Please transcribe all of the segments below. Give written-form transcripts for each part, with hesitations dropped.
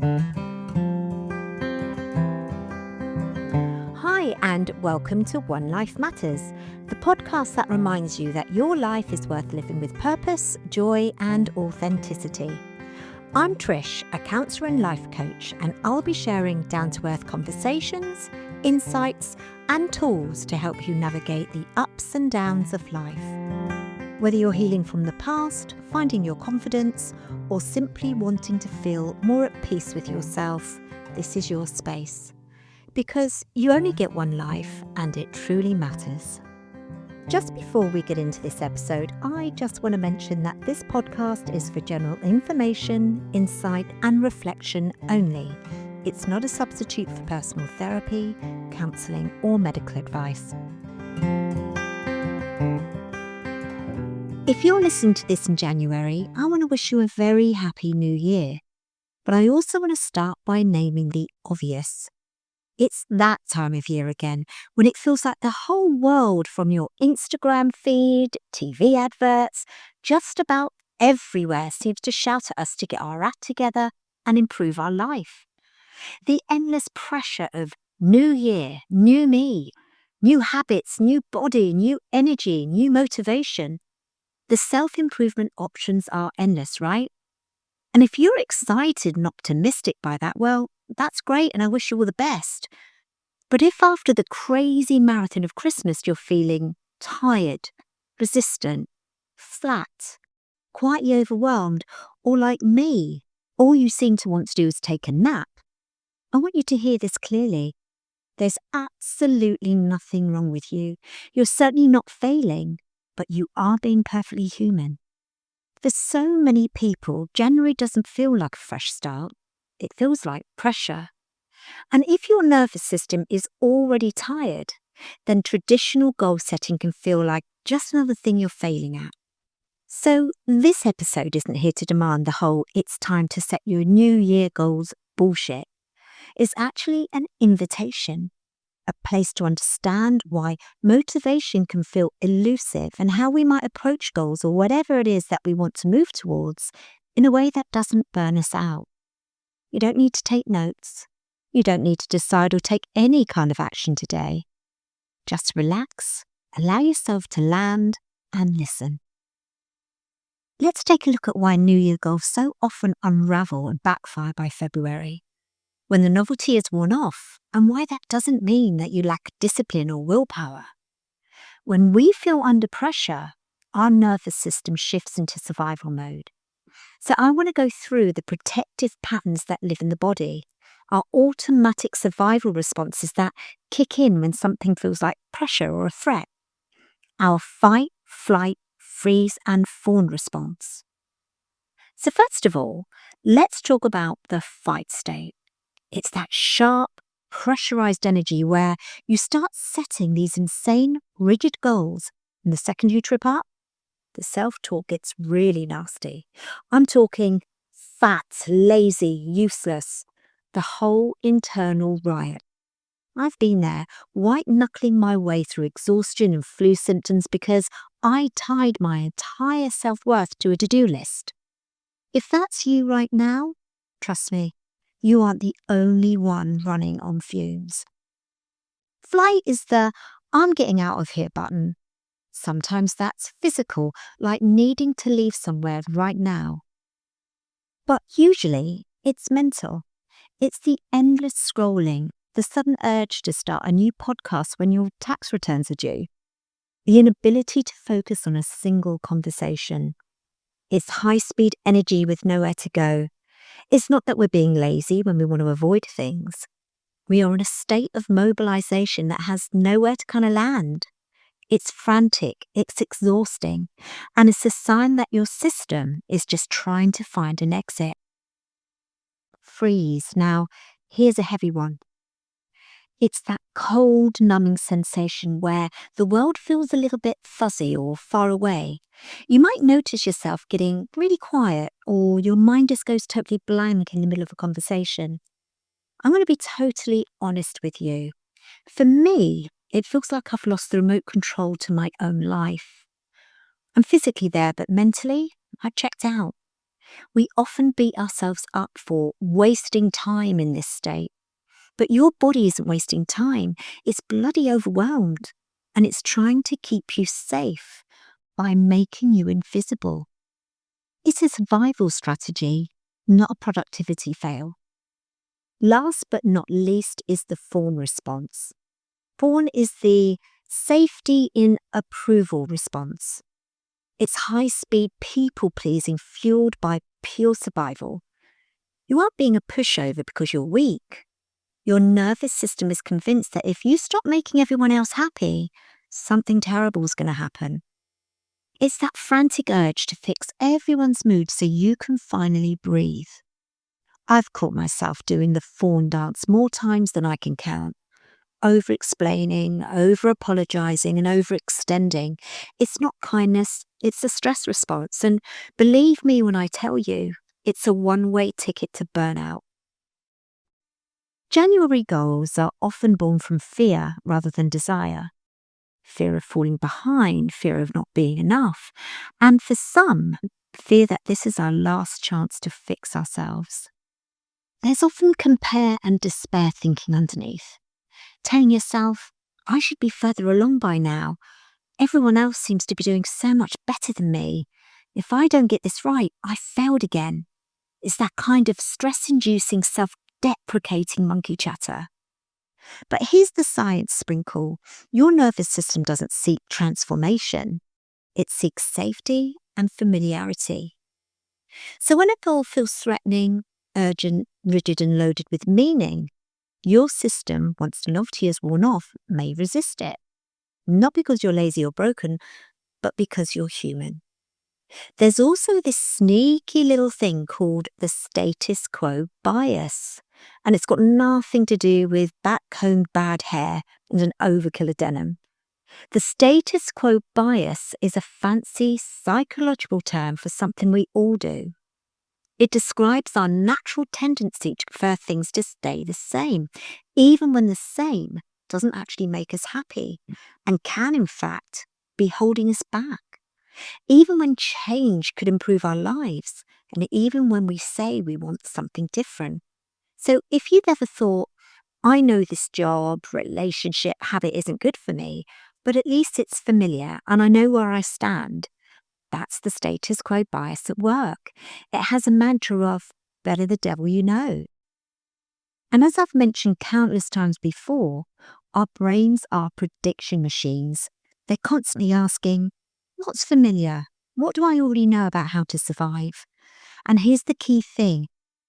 Hi, and welcome to One Life Matters, the podcast that reminds you that your life is worth living with purpose, joy, and authenticity. I'm Trish, a counsellor and life coach, and I'll be sharing down to earth conversations, insights, and tools to help you navigate the ups and downs of life. Whether you're healing from the past, finding your confidence, or simply wanting to feel more at peace with yourself, this is your space. Because you only get one life and it truly matters. Just before we get into this episode, I just want to mention that this podcast is for general information, insight, and reflection only. It's not a substitute for personal therapy, counselling, or medical advice. If you're listening to this in January, I want to wish you a very happy new year. But I also want to start by naming the obvious. It's that time of year again, when it feels like the whole world, from your Instagram feed, TV adverts, just about everywhere seems to shout at us to get our act together and improve our life. The endless pressure of new year, new me, new habits, new body, new energy, new motivation. The self-improvement options are endless, right? And if you're excited and optimistic by that, well, that's great and I wish you all the best. But if after the crazy marathon of Christmas you're feeling tired, resistant, flat, quietly overwhelmed, or like me, all you seem to want to do is take a nap, I want you to hear this clearly. There's absolutely nothing wrong with you. You're certainly not failing, but you are being perfectly human. For so many people, January doesn't feel like a fresh start. It feels like pressure. And if your nervous system is already tired, then traditional goal setting can feel like just another thing you're failing at. So this episode isn't here to demand the whole "it's time to set your New Year goals" bullshit. It's actually an invitation, a place to understand why motivation can feel elusive and how we might approach goals or whatever it is that we want to move towards in a way that doesn't burn us out. You don't need to take notes. You don't need to decide or take any kind of action today. Just relax, allow yourself to land, and listen. Let's take a look at why New Year goals so often unravel and backfire by February, when the novelty is worn off, and why that doesn't mean that you lack discipline or willpower. When we feel under pressure, our nervous system shifts into survival mode. So I want to go through the protective patterns that live in the body, our automatic survival responses that kick in when something feels like pressure or a threat, our fight, flight, freeze, and fawn response. So first of all, let's talk about the fight state. It's that sharp, pressurized energy where you start setting these insane, rigid goals, and the second you trip up, the self-talk gets really nasty. I'm talking fat, lazy, useless, the whole internal riot. I've been there, white-knuckling my way through exhaustion and flu symptoms because I tied my entire self-worth to a to-do list. If that's you right now, trust me, you aren't the only one running on fumes. Flight is the "I'm getting out of here" button. Sometimes that's physical, like needing to leave somewhere right now. But usually it's mental. It's the endless scrolling, the sudden urge to start a new podcast when your tax returns are due, the inability to focus on a single conversation. It's high-speed energy with nowhere to go. It's not that we're being lazy when we want to avoid things. We are in a state of mobilization that has nowhere to kind of land. It's frantic, it's exhausting, and it's a sign that your system is just trying to find an exit. Freeze. Now, here's a heavy one. It's that cold, numbing sensation where the world feels a little bit fuzzy or far away. You might notice yourself getting really quiet, or your mind just goes totally blank in the middle of a conversation. I'm going to be totally honest with you. For me, it feels like I've lost the remote control to my own life. I'm physically there, but mentally, I've checked out. We often beat ourselves up for wasting time in this state. But your body isn't wasting time. It's bloody overwhelmed. And it's trying to keep you safe by making you invisible. It's a survival strategy, not a productivity fail. Last but not least is the fawn response. Fawn is the safety in approval response. It's high-speed people-pleasing fueled by pure survival. You aren't being a pushover because you're weak. Your nervous system is convinced that if you stop making everyone else happy, something terrible is going to happen. It's that frantic urge to fix everyone's mood so you can finally breathe. I've caught myself doing the fawn dance more times than I can count. Over-explaining, over-apologizing, and overextending. It's not kindness, it's a stress response. And believe me when I tell you, it's a one-way ticket to burnout. January goals are often born from fear rather than desire. Fear of falling behind, fear of not being enough, and for some, fear that this is our last chance to fix ourselves. There's often compare and despair thinking underneath. Telling yourself, I should be further along by now. Everyone else seems to be doing so much better than me. If I don't get this right, I failed again. It's that kind of stress-inducing, self-deprecating monkey chatter. But here's the science sprinkle. Your nervous system doesn't seek transformation. It seeks safety and familiarity. So when a goal feels threatening, urgent, rigid, and loaded with meaning, your system, once the novelty is worn off, may resist it. Not because you're lazy or broken, but because you're human. There's also this sneaky little thing called the status quo bias. And it's got nothing to do with back-combed bad hair and an overkill of denim. The status quo bias is a fancy psychological term for something we all do. It describes our natural tendency to prefer things to stay the same, even when the same doesn't actually make us happy and can, in fact, be holding us back. Even when change could improve our lives, and even when we say we want something different. So if you've ever thought, I know this job, relationship, habit isn't good for me, but at least it's familiar and I know where I stand, that's the status quo bias at work. It has a mantra of, better the devil you know. And as I've mentioned countless times before, our brains are prediction machines. They're constantly asking, what's familiar? What do I already know about how to survive? And here's the key thing.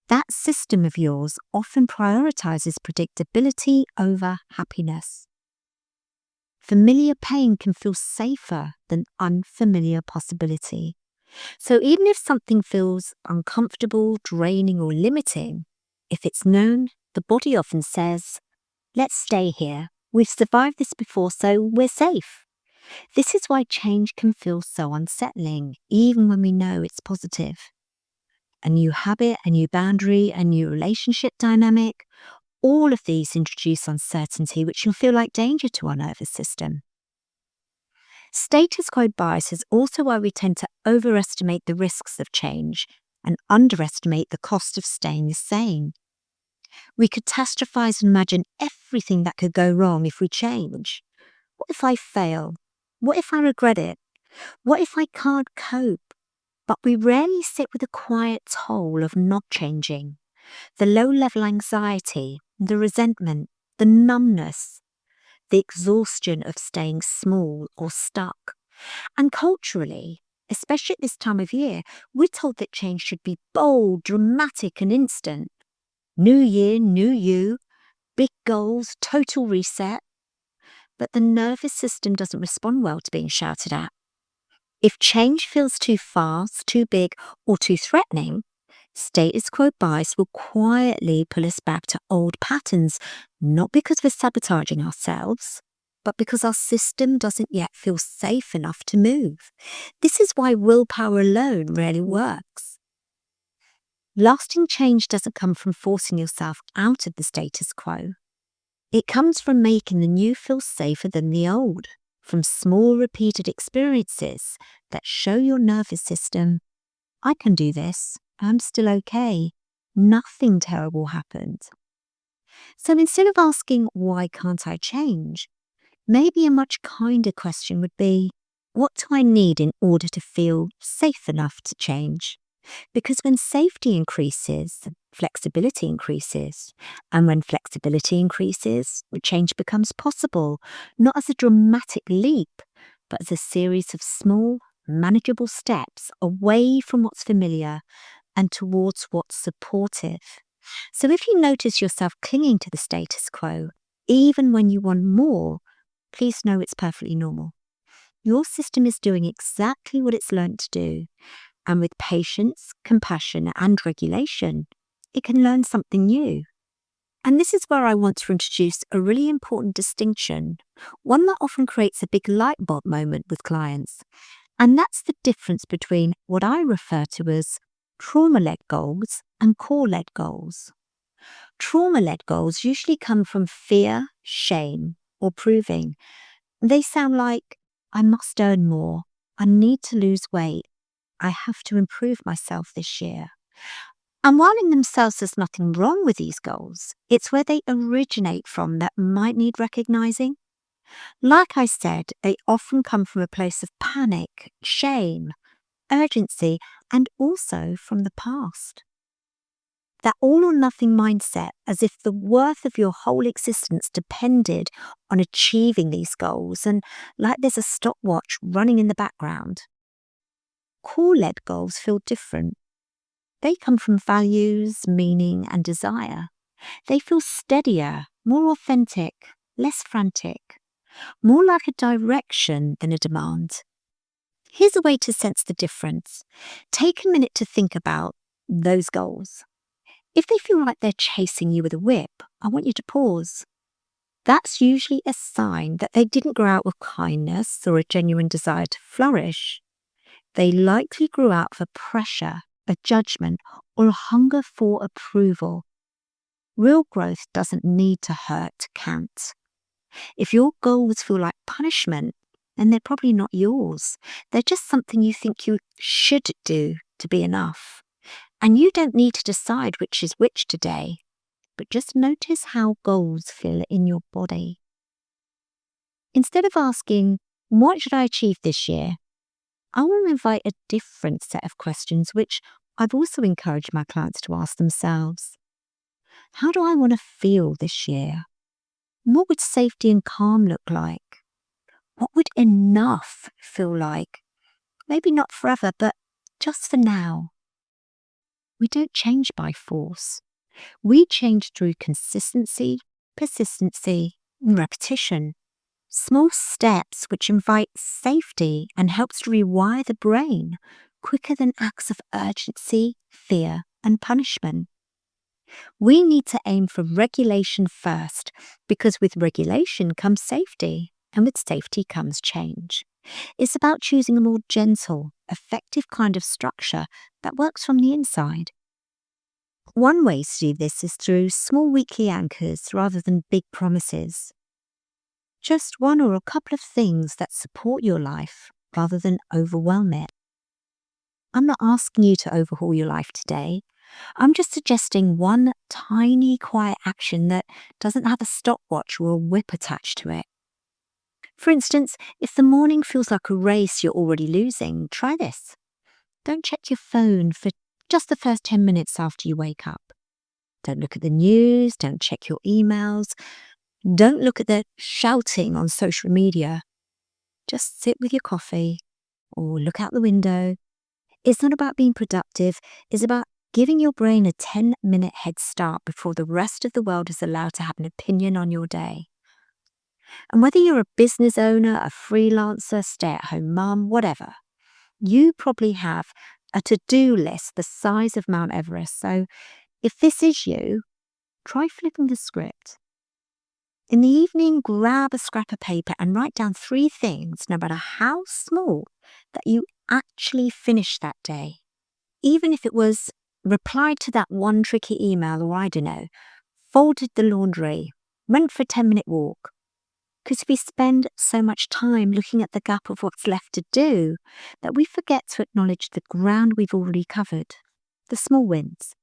That system of yours often prioritizes predictability over happiness. Familiar pain can feel safer than unfamiliar possibility. So even if something feels uncomfortable, draining, or limiting, if it's known, the body often says, let's stay here. We've survived this before, so we're safe. This is why change can feel so unsettling, even when we know it's positive. A new habit, a new boundary, a new relationship dynamic, all of these introduce uncertainty, which can feel like danger to our nervous system. Status quo bias is also why we tend to overestimate the risks of change and underestimate the cost of staying the same. We catastrophize and imagine everything that could go wrong if we change. What if I fail? What if I regret it? What if I can't cope? But we rarely sit with the quiet toll of not changing, the low-level anxiety, the resentment, the numbness, the exhaustion of staying small or stuck. And culturally, especially at this time of year, we're told that change should be bold, dramatic, and instant. New year, new you, big goals, total reset. But the nervous system doesn't respond well to being shouted at. If change feels too fast, too big, or too threatening, status quo bias will quietly pull us back to old patterns, not because we're sabotaging ourselves, but because our system doesn't yet feel safe enough to move. This is why willpower alone rarely works. Lasting change doesn't come from forcing yourself out of the status quo. It comes from making the new feel safer than the old, from small repeated experiences that show your nervous system, I can do this, I'm still okay. Nothing terrible happened. So instead of asking, why can't I change? Maybe a much kinder question would be, what do I need in order to feel safe enough to change? Because when safety increases, flexibility increases. And when flexibility increases, change becomes possible, not as a dramatic leap, but as a series of small, manageable steps away from what's familiar and towards what's supportive. So if you notice yourself clinging to the status quo, even when you want more, please know it's perfectly normal. Your system is doing exactly what it's learnt to do. And with patience, compassion, and regulation, it can learn something new. And this is where I want to introduce a really important distinction, one that often creates a big light bulb moment with clients. And that's the difference between what I refer to as trauma-led goals and core-led goals. Trauma-led goals usually come from fear, shame, or proving. They sound like, I must earn more, I need to lose weight, I have to improve myself this year. And while in themselves there's nothing wrong with these goals, it's where they originate from that might need recognizing. Like I said, they often come from a place of panic, shame, urgency, and also from the past. That all or nothing mindset, as if the worth of your whole existence depended on achieving these goals, and like there's a stopwatch running in the background. Core-led goals feel different. They come from values, meaning, and desire. They feel steadier, more authentic, less frantic, more like a direction than a demand. Here's a way to sense the difference. Take a minute to think about those goals. If they feel like they're chasing you with a whip, I want you to pause. That's usually a sign that they didn't grow out with kindness or a genuine desire to flourish. They likely grew out of a pressure, a judgment, or a hunger for approval. Real growth doesn't need to hurt to count. If your goals feel like punishment, then they're probably not yours. They're just something you think you should do to be enough. And you don't need to decide which is which today, but just notice how goals feel in your body. Instead of asking, what should I achieve this year? I want to invite a different set of questions, which I've also encouraged my clients to ask themselves. How do I want to feel this year? What would safety and calm look like? What would enough feel like? Maybe not forever, but just for now. We don't change by force. We change through consistency, persistency, and repetition. Small steps which invite safety and helps to rewire the brain quicker than acts of urgency, fear, and punishment. We need to aim for regulation first, because with regulation comes safety, and with safety comes change. It's about choosing a more gentle, effective kind of structure that works from the inside. One way to do this is through small weekly anchors rather than big promises. Just one or a couple of things that support your life rather than overwhelm it. I'm not asking you to overhaul your life today. I'm just suggesting one tiny, quiet action that doesn't have a stopwatch or a whip attached to it. For instance, if the morning feels like a race you're already losing, try this. Don't check your phone for just the first 10 minutes after you wake up. Don't look at the news, don't check your emails, don't look at the shouting on social media. Just sit with your coffee or look out the window. It's not about being productive, it's about giving your brain a 10-minute head start before the rest of the world is allowed to have an opinion on your day. And whether you're a business owner, a freelancer, stay-at-home mum, whatever, you probably have a to-do list the size of Mount Everest. So if this is you, try flipping the script. In the evening, grab a scrap of paper and write down 3 things, no matter how small, that you actually finished that day. Even if it was replied to that one tricky email, or I don't know, folded the laundry, went for a 10-minute walk. Because we spend so much time looking at the gap of what's left to do that we forget to acknowledge the ground we've already covered. the small wins.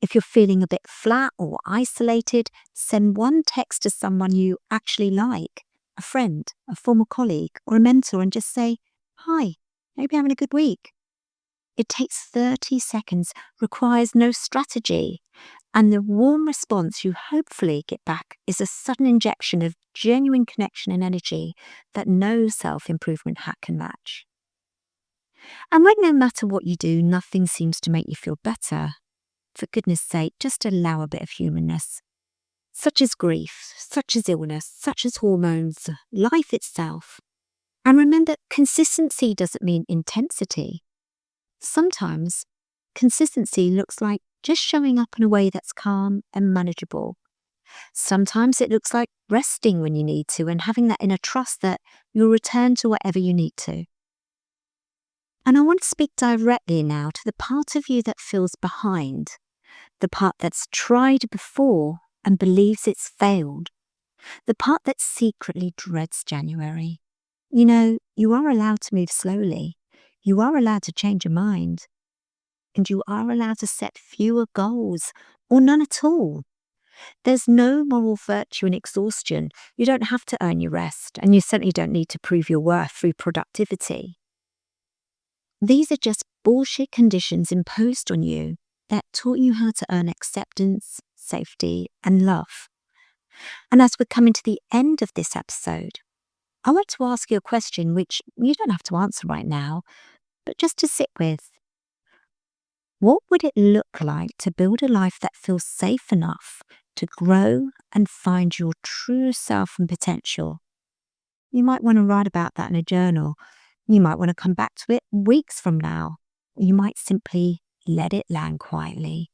If you're feeling a bit flat or isolated, send one text to someone you actually like, a friend, a former colleague, or a mentor, and just say, "Hi, hope you're having a good week." It takes 30 seconds, requires no strategy, and the warm response you hopefully get back is a sudden injection of genuine connection and energy that no self-improvement hack can match. And when no matter what you do, nothing seems to make you feel better, for goodness sake, just allow a bit of humanness. Such as grief, such as illness, such as hormones, life itself. And remember, consistency doesn't mean intensity. Sometimes consistency looks like just showing up in a way that's calm and manageable. Sometimes it looks like resting when you need to and having that inner trust that you'll return to whatever you need to. And I want to speak directly now to the part of you that feels behind, the part that's tried before and believes it's failed, the part that secretly dreads January. You know, you are allowed to move slowly. You are allowed to change your mind. And you are allowed to set fewer goals or none at all. There's no moral virtue in exhaustion. You don't have to earn your rest, and you certainly don't need to prove your worth through productivity. These are just bullshit conditions imposed on you that taught you how to earn acceptance, safety, and love. And as we're coming to the end of this episode, I want to ask you a question which you don't have to answer right now, but just to sit with. What would it look like to build a life that feels safe enough to grow and find your true self and potential? You might want to write about that in a journal. You might want to come back to it weeks from now. You might simply let it land quietly.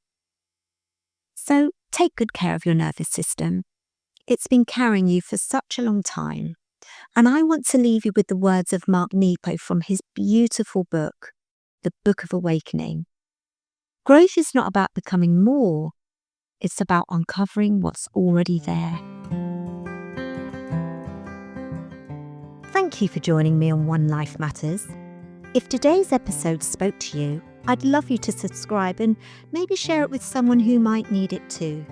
So take good care of your nervous system. It's been carrying you for such a long time. And I want to leave you with the words of Mark Nepo from his beautiful book, The Book of Awakening. Growth is not about becoming more. It's about uncovering what's already there. Thank you for joining me on One Life Matters. If today's episode spoke to you, I'd love you to subscribe and maybe share it with someone who might need it too.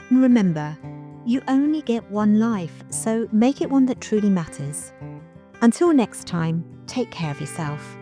And remember, you only get one life, so make it one that truly matters. Until next time, take care of yourself.